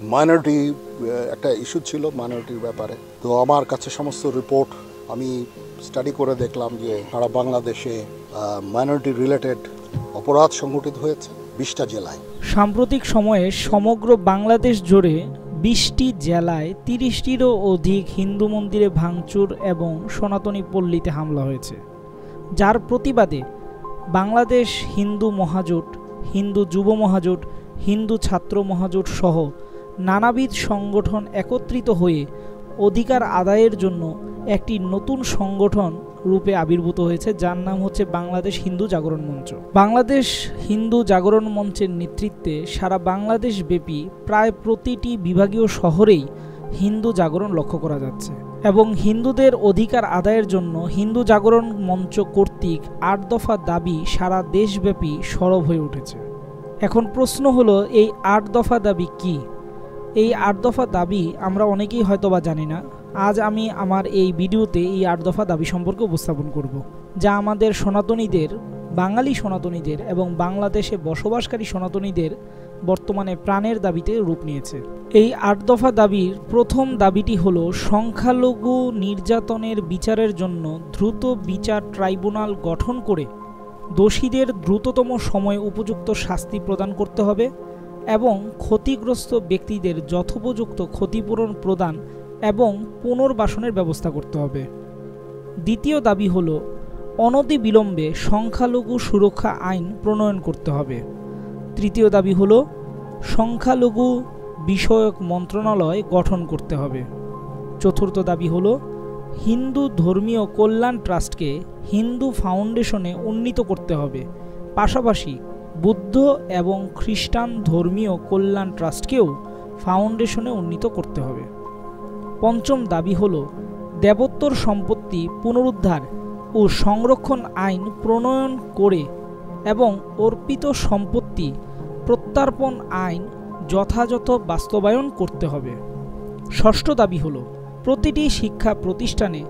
Minority একটা issue ছিল মাইনরিটির ব্যাপারে। তো আমার কাছে সমস্ত রিপোর্ট আমি স্টাডি করে দেখলাম যে সারা বাংলাদেশে মাইনরিটি রিলেটেড অপরাধ সংঘটিত হয়েছে 20টা জেলায়। সাম্প্রতিক সময়ে সমগ্র বাংলাদেশ জুড়ে 20টি জেলায় 30টিরও অধিক হিন্দু মন্দিরে ভাঙচুর এবং সনাতনী পল্লীতে হামলা হয়েছে, যার প্রতিবাদে বাংলাদেশ হিন্দু মহাজোট, হিন্দু যুব মহাজোট, হিন্দু ছাত্র মহাজোট সহ নানাবিধ সংগঠন একত্রিত হয়ে অধিকার আদায়ের জন্য একটি নতুন সংগঠন রূপে আবির্ভূত হয়েছে, যার নাম হচ্ছে বাংলাদেশ হিন্দু জাগরণ মঞ্চ। বাংলাদেশ হিন্দু জাগরণ মঞ্চের নেতৃত্বে সারা বাংলাদেশ ব্যাপী প্রায় প্রতিটি বিভাগীয় শহরেই হিন্দু জাগরণ লক্ষ্য করা যাচ্ছে এবং হিন্দুদের অধিকার আদায়ের জন্য হিন্দু জাগরণ মঞ্চ কর্তৃক 8 দফা দাবি সারা দেশব্যাপী সরব হয়ে উঠেছে। এখন প্রশ্ন হলো, এই 8 দফা দাবি কি? এই 8 দফা দাবি আমরা অনেকেই হয়তোবা জানি না। আজ আমি আমার এই ভিডিওতে এই 8 দফা দাবি সম্পর্কে উপস্থাপন করব, যা আমাদের সনাতনীদের, বাঙালি সনাতনীদের এবং বাংলাদেশে বসবাসকারী সনাতনীদের বর্তমানে প্রাণের দাবিতে রূপ নিয়েছে। এই 8 দফা দাবির প্রথম দাবিটি হলো সংখ্যালঘু নির্যাতনের বিচারের জন্য দ্রুত বিচার ট্রাইব্যুনাল গঠন করে দোষীদের দ্রুততম সময়ে উপযুক্ত শাস্তি প্রদান করতে হবে এবং ক্ষতিগ্রস্ত ব্যক্তিদের যথোপযুক্ত ক্ষতিপূরণ প্রদান এবং পুনর্বাসনের ব্যবস্থা করতে হবে। দ্বিতীয় দাবি হলো অনতিবিলম্বে সংখ্যালঘু সুরক্ষা আইন প্রণয়ন করতে হবে। তৃতীয় দাবি হলো সংখ্যালঘু বিষয়ক মন্ত্রণালয় গঠন করতে হবে। চতুর্থ দাবি হলো হিন্দু ধর্মীয় কল্যাণ ট্রাস্টকে হিন্দু ফাউন্ডেশনে উন্নীত করতে হবে, পাশাপাশি বুদ্ধ এবং খ্রিস্টান ধর্মীয় কল্যাণ ট্রাস্টকেও ফাউন্ডেশনে উন্নীত করতে হবে। পঞ্চম দাবি হলো দেবোত্তর সম্পত্তি পুনরুদ্ধার ও সংরক্ষণ আইন প্রণয়ন করে এবং অর্পিত সম্পত্তি প্রত্যার্পণ আইন যথাযথ বাস্তবায়ন করতে হবে। ষষ্ঠ দাবি হলো প্রতিটি শিক্ষা প্রতিষ্ঠানে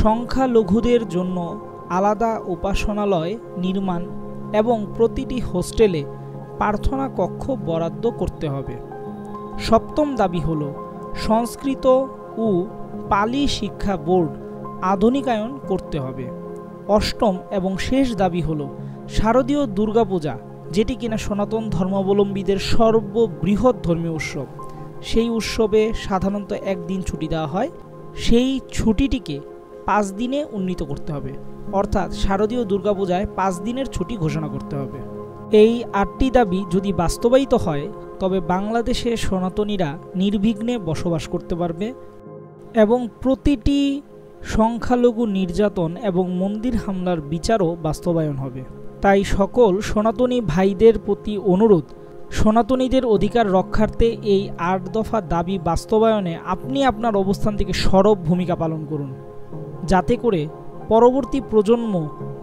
সংখ্যালঘুদের জন্য আলাদা উপাসনালয় নির্মাণ এবং প্রতিটি হোস্টেলে প্রার্থনা কক্ষ বরাদ্দ করতে হবে। সপ্তম দাবি হলো সংস্কৃত ও পালি শিক্ষা বোর্ড আধুনিকায়ন করতে হবে। অষ্টম এবং শেষ দাবি হলো শারদীয় দুর্গাপূজা, যেটি কিনা সনাতন ধর্মাবলম্বীদের সর্ববৃহৎ ধর্মীয় উৎসব, সেই উৎসবে সাধারণত একদিন ছুটি দেওয়া হয়, সেই ছুটিটিকে 5 দিনে উন্নীত করতে হবে। অর্থাৎ শারদীয় দুর্গাপূজায় 5 দিনের ছুটি ঘোষণা করতে হবে। এই 8টি দাবি যদি বাস্তবায়িত হয় তবে বাংলাদেশে সনাতনীরা নির্বিঘ্নে বসবাস করতে পারবে এবং প্রতিটি সংখ্যালঘু নির্যাতন এবং মন্দির হামলার বিচারও বাস্তবায়ন হবে। তাই সকল সনাতনী ভাইদের প্রতি অনুরোধ, সনাতনীদের অধিকার রক্ষার্থে এই 8 দফা দাবি বাস্তবায়নে আপনি আপনার অবস্থান থেকে সরব ভূমিকা পালন করুন, যাতে করে পরবর্তী প্রজন্ম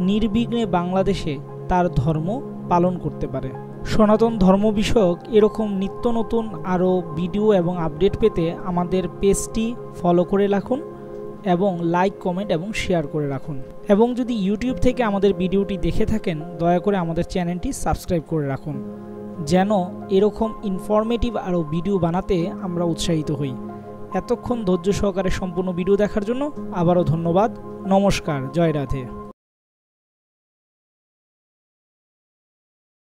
নির্বিঘ্নে বাংলাদেশে তার ধর্ম পালন করতে পারে। সনাতন ধর্ম বিষয়ক এরকম নিত্য নতুন আরও ভিডিও এবং আপডেট পেতে আমাদের পেজটি ফলো করে রাখুন এবং লাইক, কমেন্ট এবং শেয়ার করে রাখুন। এবং যদি ইউটিউব থেকে আমাদের ভিডিওটি দেখে থাকেন, দয়া করে আমাদের চ্যানেলটি সাবস্ক্রাইব করে রাখুন, যেন এরকম ইনফরমেটিভ আরও ভিডিও বানাতে আমরা উৎসাহিত হই। এতক্ষণ ধৈর্য সহকারে সম্পূর্ণ ভিডিও দেখার জন্য আবারও ধন্যবাদ। নমস্কার, জয় রাধে।